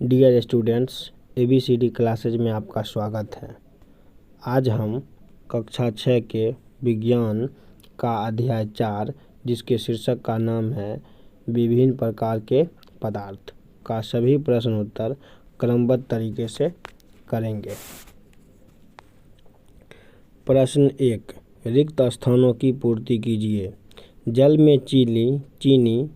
Dear students, ABCD classes में आपका स्वागत है। आज हम कक्षा 6 के विज्ञान का अध्याय 4 जिसके शीर्षक का नाम है विभिन्न प्रकार के पदार्थ का सभी प्रश्न उत्तर क्रमबद्ध तरीके से करेंगे। प्रश्न 1, रिक्त स्थानों की पूर्ति कीजिए। जल में चीनी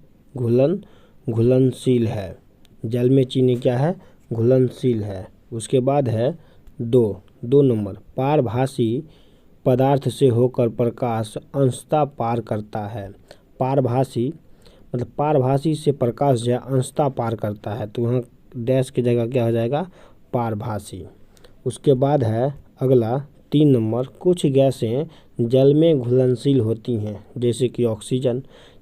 घुलनशील है। जल में चीनी क्या है? घुलनशील है। उसके बाद है दो नंबर, पारभासी पदार्थ से होकर प्रकाश अंशतः पार करता है। पारभासी मतलब पारभासी से प्रकाश जो है अंशतः पार करता है, तो वहाँ डैश की जगह क्या हो जाएगा? पारभासी। उसके बाद है अगला 3 नंबर, कुछ गैसें जल में घुलनशील होती हैं जैसे कि ऑक्सीजन।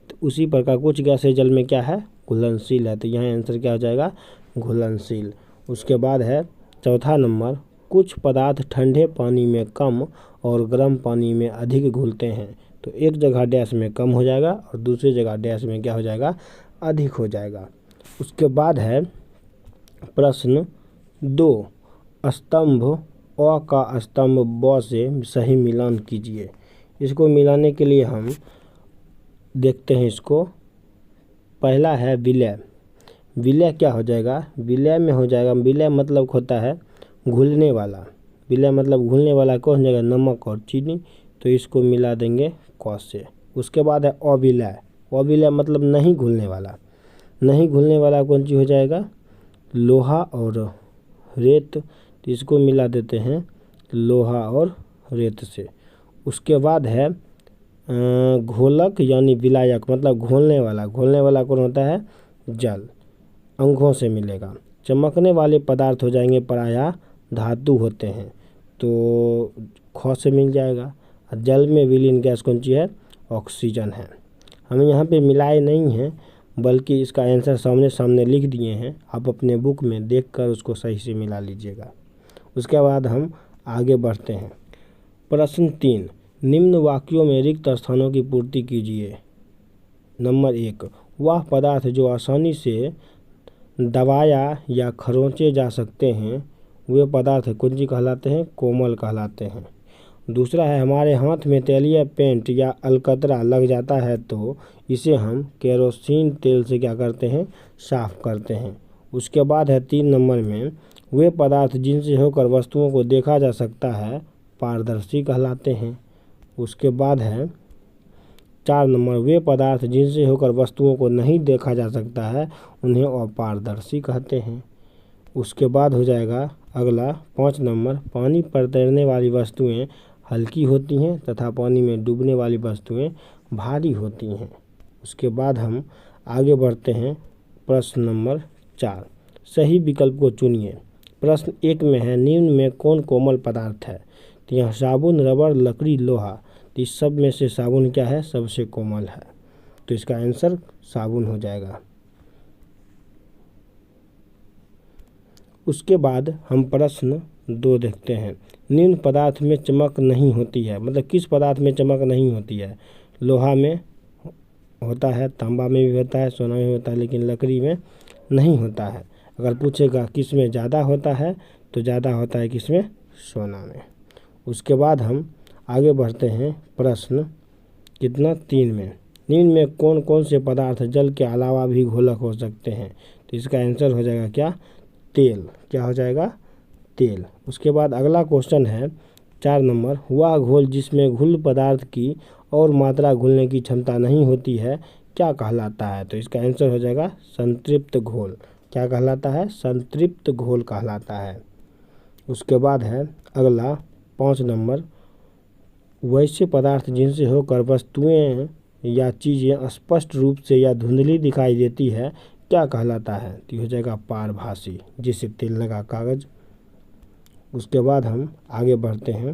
तो उसी प्रकार कुछ गैसें जल में क्या है? घुलनशील है। तो यहाँ आंसर क्या हो जाएगा? घुलनशील। उसके बाद है चौथा नंबर, कुछ पदार्थ ठंडे पानी में कम और गर्म पानी में अधिक घुलते हैं। तो एक जगह डैश में कम हो जाएगा और दूसरी जगह डैश में क्या हो जाएगा? अधिक हो जाएगा। उसके बाद है प्रश्न 2, स्तंभ अ का स्तंभ ब से सही मिलान कीजिए। इसको मिलाने के लिए हम देखते हैं इसको। पहला है विलय। विलय क्या हो जाएगा? विलय में हो जाएगा, विलय मतलब होता है घुलने वाला। विलय मतलब घुलने वाला कौन हो जाएगा? नमक और चीनी। तो इसको मिला देंगे क से। उसके बाद है अविलय। अविलय मतलब नहीं घुलने वाला। नहीं घुलने वाला कौन चीज़ हो जाएगा? लोहा और रेत। तो इसको मिला देते हैं लोहा और रेत से। उसके बाद है घोलक यानी विलायक मतलब घोलने वाला कौन होता है? जल। अंगों से मिलेगा। चमकने वाले पदार्थ हो जाएंगे प्रायः धातु होते हैं, तो ख से मिल जाएगा। जल में विलीन गैस कौन सी है? ऑक्सीजन है। हम यहाँ पे मिलाए नहीं हैं बल्कि इसका आंसर सामने लिख दिए हैं। आप अपने बुक में देखकर उसको सही से मिला लीजिएगा। उसके बाद हम आगे बढ़ते हैं। प्रश्न 3, निम्न वाक्यों में रिक्त स्थानों की पूर्ति कीजिए। नंबर 1, वह पदार्थ जो आसानी से दबाया या खरोंचे जा सकते हैं वे पदार्थ कौन सी कहलाते हैं? कोमल कहलाते हैं। दूसरा है हमारे हाथ में तैलीय पेंट या अलकतरा लग जाता है तो इसे हम केरोसिन तेल से क्या करते हैं? साफ करते हैं। उसके बाद है 3 नंबर में, वे पदार्थ जिनसे होकर वस्तुओं को देखा जा सकता है पारदर्शी कहलाते हैं। उसके बाद है 4 नंबर, वे पदार्थ जिनसे होकर वस्तुओं को नहीं देखा जा सकता है उन्हें अपारदर्शी कहते हैं। उसके बाद हो जाएगा अगला 5 नंबर, पानी पर तैरने वाली वस्तुएं हल्की होती हैं तथा पानी में डूबने वाली वस्तुएं भारी होती हैं। उसके बाद हम आगे बढ़ते हैं। प्रश्न नंबर 4, सही विकल्प को चुनिए। प्रश्न 1 में है निम्न में कौन कोमल पदार्थ है? तो यहाँ साबुन, रबर, लकड़ी, लोहा। तो इस सब में से साबुन क्या है? सबसे कोमल है। तो इसका आंसर साबुन हो जाएगा। उसके बाद हम प्रश्न 2 देखते हैं। निम्न पदार्थ में चमक नहीं होती है, मतलब किस पदार्थ में चमक नहीं होती है? लोहा में होता है, तांबा में भी होता है, सोना में होता है, लेकिन लकड़ी में नहीं होता है। अगर पूछेगा किस में ज़्यादा होता है तो ज़्यादा होता है किस में? सोना में। उसके बाद हम आगे बढ़ते हैं प्रश्न 3 में, निम्न में कौन कौन से पदार्थ जल के अलावा भी घोलक हो सकते हैं? तो इसका आंसर हो जाएगा क्या? तेल। क्या हो जाएगा? तेल। उसके बाद अगला क्वेश्चन है 4 नंबर, वह घोल जिसमें घुल पदार्थ की और मात्रा घुलने की क्षमता नहीं होती है क्या कहलाता है? तो इसका आंसर हो जाएगा संतृप्त घोल। क्या कहलाता है? संतृप्त घोल कहलाता है। उसके बाद है अगला 5 नंबर, वैसे पदार्थ जिनसे होकर वस्तुएं या चीज़ें स्पष्ट रूप से या धुंधली दिखाई देती है क्या कहलाता है? तो हो जाएगा पारभासी, जिसे तेल लगा कागज। उसके बाद हम आगे बढ़ते हैं।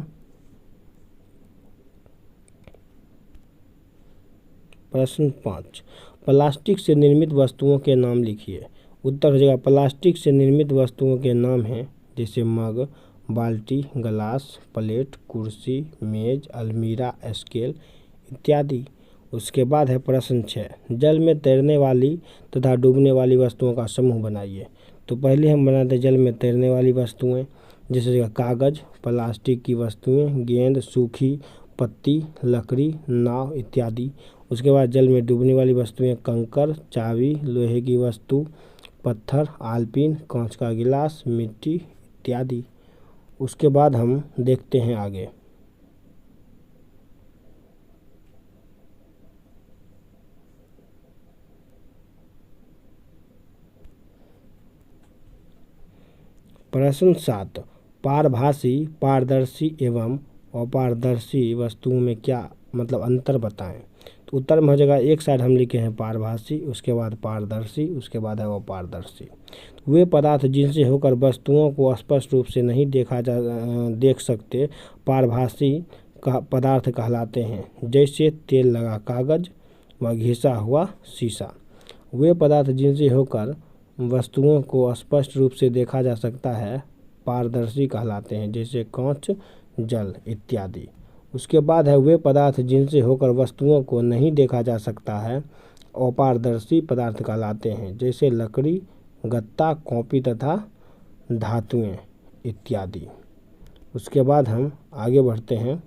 प्रश्न 5, प्लास्टिक से निर्मित वस्तुओं के नाम लिखिए। उत्तर हो जाएगा प्लास्टिक से निर्मित वस्तुओं के नाम हैं जैसे मग, बाल्टी, गिलास, प्लेट, कुर्सी, मेज, अलमीरा, स्केल इत्यादि। उसके बाद है प्रश्न 6, जल में तैरने वाली तथा डूबने वाली वस्तुओं का समूह बनाइए। तो पहले हम बनाते हैं जल में तैरने वाली वस्तुएं, जैसे कागज़, प्लास्टिक की वस्तुएं, गेंद, सूखी पत्ती, लकड़ी, नाव इत्यादि। उसके बाद जल में डूबने वाली वस्तुएं कंकड़, चाबी, लोहे की वस्तु, पत्थर, आलपीन, कांच का गिलास, मिट्टी इत्यादि। उसके बाद हम देखते हैं आगे। प्रश्न 7, पारभासी, पारदर्शी एवं अपारदर्शी वस्तुओं में क्या अंतर बताएं। तो उत्तर में हो जाएगा, एक साइड हम लिखे हैं पारभासी, उसके बाद पारदर्शी, उसके बाद है अपारदर्शी। वे पदार्थ जिनसे होकर वस्तुओं को स्पष्ट रूप से नहीं देख सकते पारभासी पदार्थ कहलाते हैं, जैसे तेल लगा कागज व घिसा हुआ शीशा। वे पदार्थ जिनसे होकर वस्तुओं को स्पष्ट रूप से देखा जा सकता है पारदर्शी कहलाते हैं, जैसे कांच, जल इत्यादि। उसके बाद है वे पदार्थ जिनसे होकर वस्तुओं को नहीं देखा जा सकता है अपारदर्शी पदार्थ कहलाते हैं, जैसे लकड़ी, गत्ता, कॉपी तथा धातुएं इत्यादि। उसके बाद हम आगे बढ़ते हैं।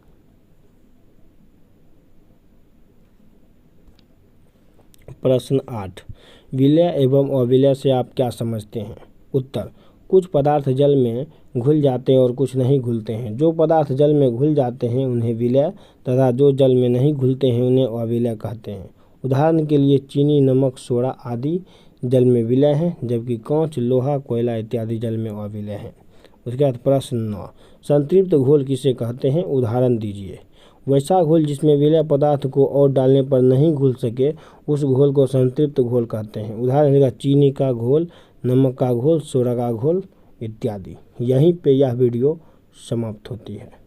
प्रश्न 8, विलय एवं अविलय से आप क्या समझते हैं। उत्तर, कुछ पदार्थ जल में घुल जाते हैं और कुछ नहीं घुलते हैं। जो पदार्थ जल में घुल जाते हैं उन्हें विलय तथा जो जल में नहीं घुलते हैं उन्हें अविलय कहते हैं। उदाहरण के लिए चीनी, नमक, सोडा आदि जल में विलय हैं, जबकि कांच, लोहा, कोयला इत्यादि जल में अविलय हैं। उसके बाद प्रश्न 9, संतृप्त घोल किसे कहते हैं, उदाहरण दीजिए। वैसा घोल जिसमें विलय पदार्थ को और डालने पर नहीं घुल सके उस घोल को संतृप्त घोल कहते हैं। उदाहरण देगा चीनी का घोल, नमक का घोल, सोडा का घोल इत्यादि। यहीं पे यह वीडियो समाप्त होती है।